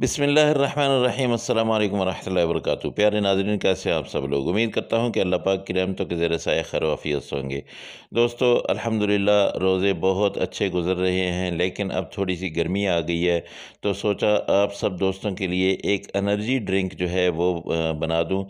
बिस्मिल्लाहिर्रहमानिर्रहीम अस्सलाम वालेकुम वरहमतुल्लाहि वबरकातुहू। प्यारे नाज़रीन, कैसे हैं आप सब लोग। उम्मीद करता हूँ कि अल्लाह पाक की रहमतों के ज़ेर साया खैर आफियत से होंगे। दोस्तों, अल्हम्दुलिल्लाह रोज़े बहुत अच्छे गुज़र रहे हैं, लेकिन अब थोड़ी सी गर्मी आ गई है, तो सोचा आप सब दोस्तों के लिए एक एनर्जी ड्रिंक जो है वो बना दूँ।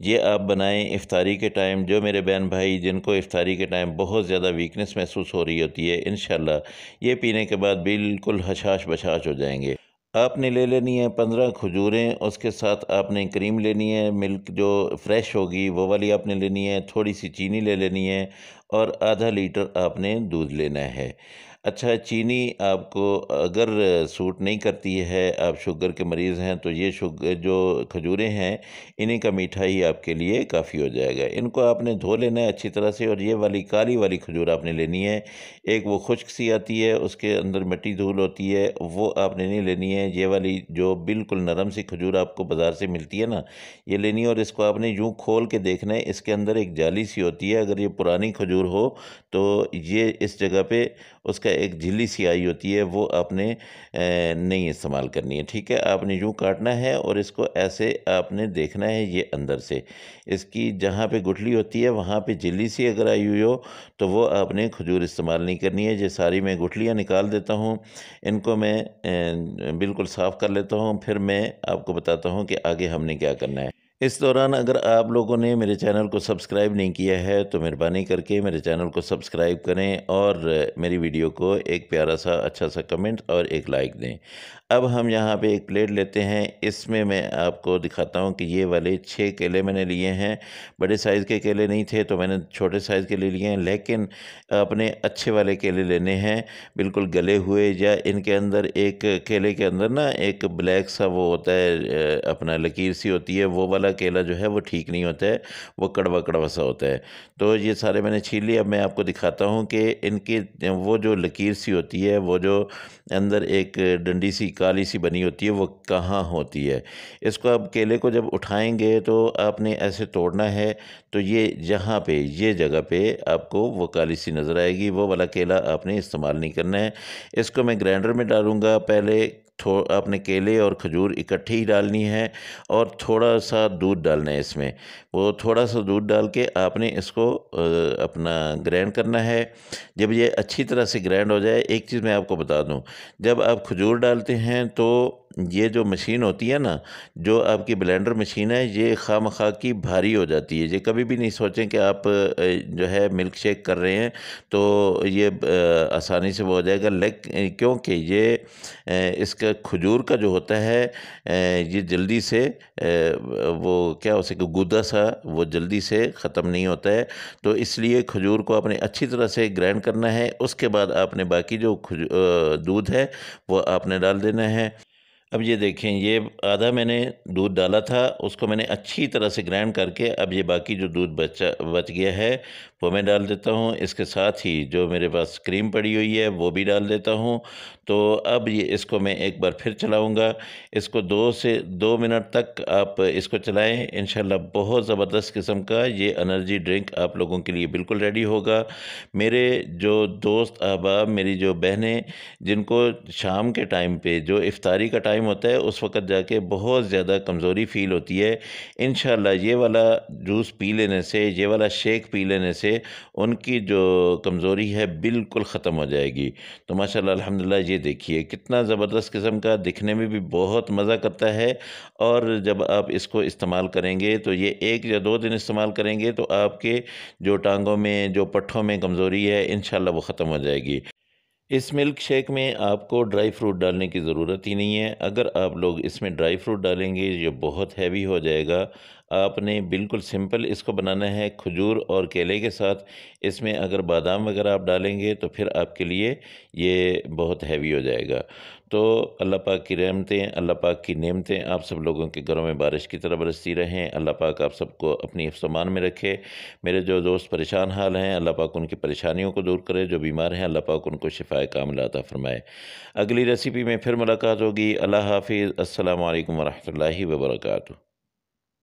ये आप बनाएं इफ़्तारी के टाइम। जो मेरे बहन भाई जिनको इफ़्तारी के टाइम बहुत ज़्यादा वीकनेस महसूस हो रही होती है, इंशाल्लाह ये पीने के बाद बिल्कुल हशाश बशाश हो जाएंगे। आपने ले लेनी है 15 खजूरें, उसके साथ आपने क्रीम लेनी है, मिल्क जो फ्रेश होगी वो वाली आपने लेनी है, थोड़ी सी चीनी ले लेनी है और आधा लीटर आपने दूध लेना है। अच्छा, चीनी आपको अगर सूट नहीं करती है, आप शुगर के मरीज़ हैं, तो ये जो खजूरें हैं इन्हीं का मीठा ही आपके लिए काफ़ी हो जाएगा। इनको आपने धो लेना है अच्छी तरह से, और ये वाली काली वाली खजूर आपने लेनी है। एक वो खुश्क सी आती है, उसके अंदर मिट्टी धूल होती है, वो आपने नहीं लेनी है। ये वाली जो बिल्कुल नरम सी खजूर आपको बाज़ार से मिलती है ना, ये लेनी है। और इसको आपने यूँ खोल के देखना है, इसके अंदर एक जाली सी होती है। अगर ये पुरानी खजूर हो तो ये इस जगह पे उसका एक झिल्ली सी आई होती है, वो आपने नहीं इस्तेमाल करनी है। ठीक है, आपने यूँ काटना है और इसको ऐसे आपने देखना है ये अंदर से। इसकी जहाँ पे गुठली होती है वहाँ पे झिल्ली सी अगर आई हुई हो तो वो आपने खजूर इस्तेमाल नहीं करनी है। ये सारी मैं गुठलियाँ निकाल देता हूँ, इनको मैं बिल्कुल साफ़ कर लेता हूँ, फिर मैं आपको बताता हूँ कि आगे हमने क्या करना है। इस दौरान अगर आप लोगों ने मेरे चैनल को सब्सक्राइब नहीं किया है तो मेहरबानी करके मेरे चैनल को सब्सक्राइब करें और मेरी वीडियो को एक प्यारा सा अच्छा सा कमेंट और एक लाइक दें। अब हम यहाँ पे एक प्लेट लेते हैं, इसमें मैं आपको दिखाता हूँ कि ये वाले 6 केले मैंने लिए हैं। बड़े साइज़ के केले नहीं थे तो मैंने छोटे साइज़ के ले लिए हैं, लेकिन अपने अच्छे वाले केले लेने हैं, बिल्कुल गले हुए। या इनके अंदर एक केले के अंदर ना एक ब्लैक सा वो होता है, अपना लकीर सी होती है, वो वाला केला जो है वो ठीक नहीं होता है, वो कड़वा कड़वा सा होता है। तो ये सारे मैंने छील लिए। अब मैं आपको दिखाता हूँ कि इनकी वो जो लकीर सी होती है, वो जो अंदर एक डंडी सी काली सी बनी होती है, वो कहाँ होती है। इसको अब केले को जब उठाएंगे तो आपने ऐसे तोड़ना है, तो ये यहाँ पे ये जगह पे आपको वो काली सी नज़र आएगी, वो वाला केला आपने इस्तेमाल नहीं करना है। इसको मैं ग्राइंडर में डालूँगा। पहले आपने केले और खजूर इकट्ठी ही डालनी है और थोड़ा सा दूध डालना है इसमें। वो थोड़ा सा दूध डाल के आपने इसको अपना ग्राइंड करना है। जब ये अच्छी तरह से ग्राइंड हो जाए, एक चीज़ मैं आपको बता दूं, जब आप खजूर डालते हैं तो ये जो मशीन होती है ना, जो आपकी ब्लेंडर मशीन है, ये खामखा की भारी हो जाती है। ये कभी भी नहीं सोचें कि आप जो है मिल्क शेक कर रहे हैं तो ये आसानी से वो हो जाएगा। क्योंकि ये इसका खजूर का जो होता है, ये जल्दी से वो क्या हो सके गूदा सा वो जल्दी से ख़त्म नहीं होता है। तो इसलिए खजूर को आपने अच्छी तरह से ग्राइंड करना है। उसके बाद आपने बाकी जो दूध है वो आपने डाल देना है। अब ये देखें, ये आधा मैंने दूध डाला था, उसको मैंने अच्छी तरह से ग्राइंड करके अब ये बाकी जो दूध बच गया है वो मैं डाल देता हूँ। इसके साथ ही जो मेरे पास क्रीम पड़ी हुई है वो भी डाल देता हूँ। तो अब ये इसको मैं एक बार फिर चलाऊँगा। इसको 2 से 2 मिनट तक आप इसको चलाएँ। इंशाल्लाह बहुत ज़बरदस्त किस्म का ये एनर्जी ड्रिंक आप लोगों के लिए बिल्कुल रेडी होगा। मेरे जो दोस्त अहबाब, मेरी जो बहनें, जिनको शाम के टाइम पे जो इफ़्तारी का टाइम होता है उस वक़्त जाके बहुत ज़्यादा कमज़ोरी फ़ील होती है, इंशाल्लाह ये वाला जूस पी लेने से, ये वाला शेक पी लेने से उनकी जो कमज़ोरी है बिल्कुल ख़त्म हो जाएगी। तो माशाल्लाह अल्हम्दुलिल्लाह, ये देखिए कितना ज़बरदस्त किस्म का, दिखने में भी बहुत मज़ा करता है। और जब आप इसको इस्तेमाल करेंगे तो ये 1 या 2 दिन इस्तेमाल करेंगे तो आपके जो टाँगों में, जो पट्ठों में कमज़ोरी है, इंशाल्लाह वो ख़त्म हो जाएगी। इस मिल्क शेक में आपको ड्राई फ्रूट डालने की ज़रूरत ही नहीं है। अगर आप लोग इसमें ड्राई फ्रूट डालेंगे ये बहुत हैवी हो जाएगा। आपने बिल्कुल सिंपल इसको बनाना है खजूर और केले के साथ। इसमें अगर बादाम वगैरह आप डालेंगे तो फिर आपके लिए ये बहुत हैवी हो जाएगा। तो अल्लाह पाक की रहमतें, अल्लाह पाक की नेमतें आप सब लोगों के घरों में बारिश की तरह बरसती रहें। अल्लाह पाक आप सबको अपनी हिफ्ज़ अमान में रखे। मेरे जो दोस्त परेशान हाल हैं, अल्लाह पाक उनकी परेशानियों को दूर करे। जो बीमार हैं, अल्लाह पाक उनको शिफ़ाए कामिला अता फ़रमाए। अगली रेसिपी में फिर मुलाकात होगी। अल्लाह हाफ़िज़। अस्सलामु अलैकुम वरहमतुल्लाहि वबरकातुहू।